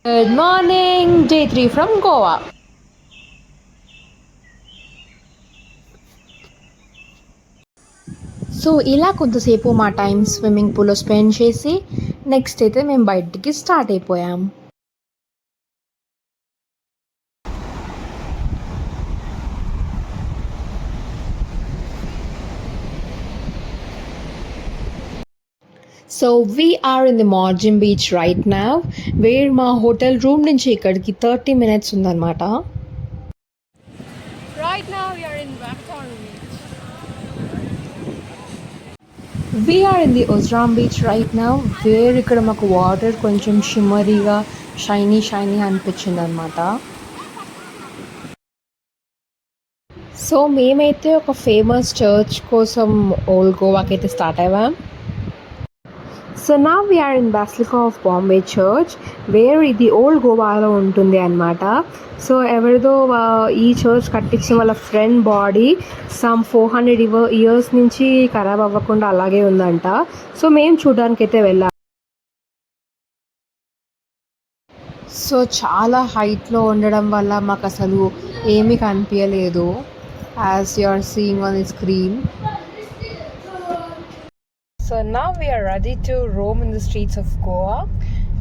Good morning, day 3 from Goa. So ఇలా కొంతసేపు మా టైం స్విమ్మింగ్ పూల్లో స్పెండ్ చేసి నెక్స్ట్ అయితే మేము బయటికి స్టార్ట్ అయిపోయాం. So we are in the margin beach right now, where మా హోటల్ రూమ్ నుంచి ఇక్కడికి 30 minutes ఉందన్నమాట. Right now we are in Blackthorn Beach. We are in the Ozram Beach right now, where ఇక్కడ మాకు వాటర్ కొంచెం షిమ్మరీగా షైనీ అనిపించింది అనమాట. సో మేమైతే ఒక ఫేమస్ చర్చ్ కోసం ఓల్డ్ గోవాకి అయితే స్టార్ట్ అయ్యాం. సో నా we are in basilica of Bombay church, where ఇది ఓల్డ్ గోవాలో ఉంటుంది అనమాట. సో ఎవరిదో ఈ చర్చ్ కట్టించిన వాళ్ళ ఫ్రెండ్ బాడీ సమ్ 400 years నుంచి ఖరాబ్ అవ్వకుండా అలాగే ఉందంట. సో మేము చూడడానికి అయితే వెళ్ళాం. సో చాలా హైట్లో ఉండడం వల్ల మాకు అసలు ఏమీ కనిపించలేదు, as you are seeing on the screen. So now we are ready to roam in the streets of Goa.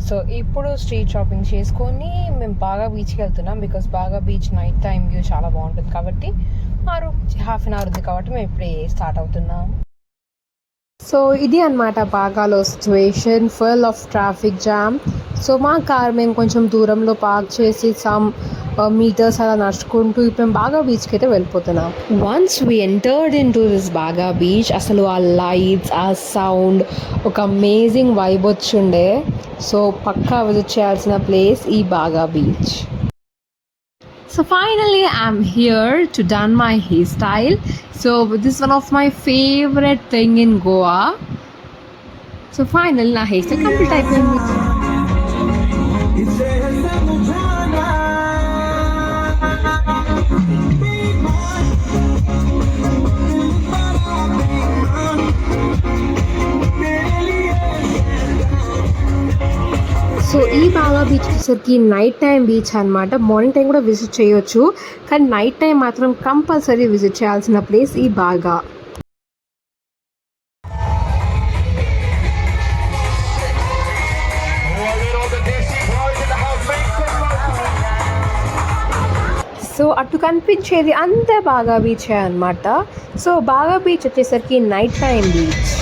So ఇప్పుడు స్ట్రీట్ షాపింగ్ చేసుకొని మేము బాగా బీచ్కి వెళ్తున్నాం, బికాస్ బాగా బీచ్ నైట్ టైం వ్యూ చాలా బాగుంటుంది కాబట్టి. హాఫ్ అన్ అవర్ ఉంది కాబట్టి మేము ఇప్పుడే స్టార్ట్ అవుతున్నాం. సో ఇది అనమాట బాగాలో situation, full of traffic jam. So మా కార్ మేము కొంచెం దూరంలో పార్క్ చేసి సమ్ మీటర్స్ అలా నడుచుకుంటూ ఇప్పుడు మేము బాగా బీచ్కి అయితే వెళ్ళిపోతున్నాం. Once we entered in to this బాగా బీచ్, అసలు ఆ లైట్స్, ఆ సౌండ్, ఒక అమేజింగ్ వైబ్ వచ్చిండే. సో పక్కా విజిట్ చేయాల్సిన ప్లేస్ ఈ బాగా beach. So finally I'm here to done my hairstyle. So this is one of my favorite thing in Goa. So finally నా hairstyle complete అయిపోయింది. సో ఈ బాగా బీచ్ వచ్చేసరికి నైట్ టైం బీచ్ అనమాట. Morning time కూడా visit చేయొచ్చు, కానీ night time మాత్రం కంపల్సరీ విజిట్ చేయాల్సిన ప్లేస్ ఈ బాగా. సో అటు కనిపించేది అంతే బాగా బీచ్ అనమాట. సో బాగా బీచ్ వచ్చేసరికి నైట్ టైం బీచ్.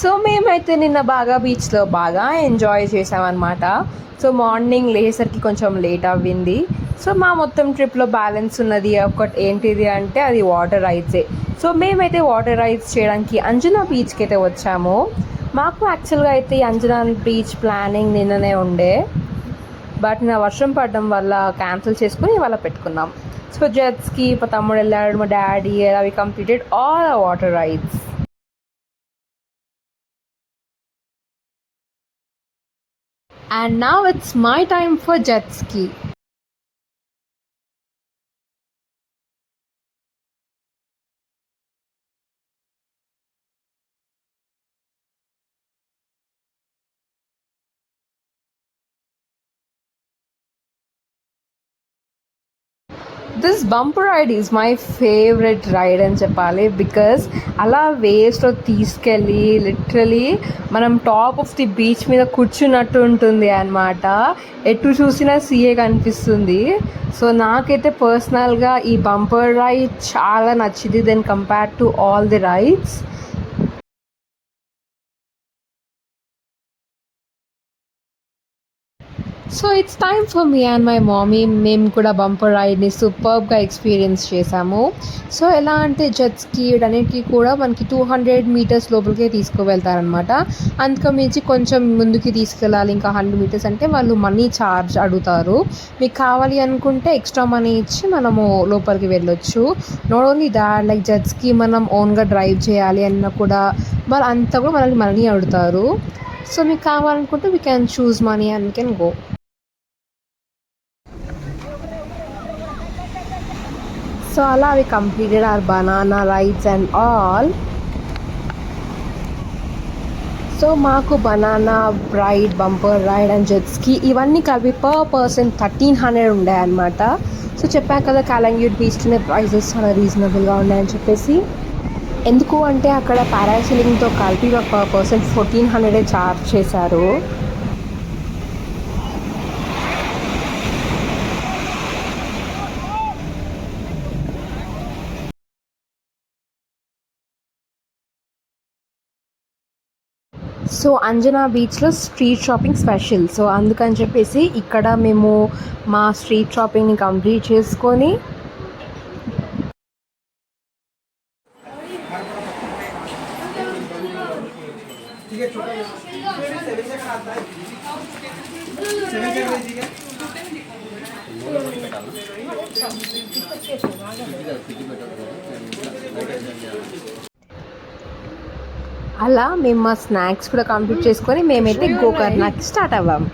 సో మేమైతే నిన్న బాగా బీచ్లో బాగా ఎంజాయ్ చేసామన్నమాట. సో మార్నింగ్ లేసరికి కొంచెం లేట్ అవ్వింది. సో మా మొత్తం ట్రిప్లో బ్యాలెన్స్ ఉన్నది ఒకటి ఏంటిది అంటే అది వాటర్ రైడ్సే. సో మేమైతే వాటర్ రైడ్స్ చేయడానికి అంజనా బీచ్కి అయితే వచ్చాము. మాకు యాక్చువల్గా అయితే ఈ అంజనా బీచ్ ప్లానింగ్ నిన్ననే ఉండే, బట్ నా వర్షం పడడం వల్ల క్యాన్సిల్ చేసుకుని ఇవాళ పెట్టుకున్నాం. సో జెట్స్కి మా తమ్ముడు వెళ్ళాడు, మా డాడీ, అవి కంప్లీటెడ్ ఆల్ ఆ water rides. And now it's my time for jet ski. This bumper ride is my favourite ride అని చెప్పాలి, బికాస్ అలా వేస్ట్లో తీసుకెళ్ళి లిటరలీ మనం టాప్ ఆఫ్ ది బీచ్ మీద కూర్చున్నట్టు ఉంటుంది అనమాట. ఎటు చూసినా సీఏ కనిపిస్తుంది. సో నాకైతే పర్సనల్గా ఈ బంపర్ రైడ్ చాలా నచ్చింది then compare to all the rides. So it's time for me and my mommy. మేము కూడా బంపర్ రైడ్ని సూపర్బ్గా ఎక్స్పీరియన్స్ చేసాము. సో ఎలా అంటే జెట్ స్కీ అన్నిటికీ కూడా మనకి 200 మీటర్స్ లోపలికే తీసుకువెళ్తారనమాట. అందుకు మించి కొంచెం ముందుకి తీసుకెళ్ళాలి, ఇంకా 100 మీటర్స్ అంటే వాళ్ళు మనీ ఛార్జ్ అడుగుతారు. మీకు కావాలి అనుకుంటే ఎక్స్ట్రా మనీ ఇచ్చి మనము లోపలికి వెళ్ళొచ్చు. Not only that, like jet ski మనం ఓన్గా డ్రైవ్ చేయాలి అన్న కూడా వాళ్ళు అంతా కూడా మనల్ని మనీ అడుగుతారు. సో మీకు కావాలనుకుంటే we can choose money and we can go. So అలా we completed our banana rides and all. So మాకు banana ride, bumper ride and jet ski ఇవన్నీ కలిపి పర్ పర్సన్ 1300 ఉండే అనమాట. సో చెప్పాను కదా కాలంగ్యూట్ బీచ్లోనే ప్రైజెస్ చాలా రీజనబుల్గా ఉన్నాయని చెప్పేసి. ఎందుకు అంటే అక్కడ పారాసైలింగ్తో కలిపి పర్ పర్సన్ 1400 ఛార్జ్ చేశారు. సో అంజనా బీచ్లో స్ట్రీట్ షాపింగ్ స్పెషల్. సో అందుకని చెప్పేసి ఇక్కడ మేము మా స్ట్రీట్ షాపింగ్ని కంప్లీట్ చేసుకొని అలా మేము మా స్నాక్స్ కూడా కంప్లీట్ చేసుకొని మేమైతే గోకర్ణకి స్టార్ట్ అవ్వాము.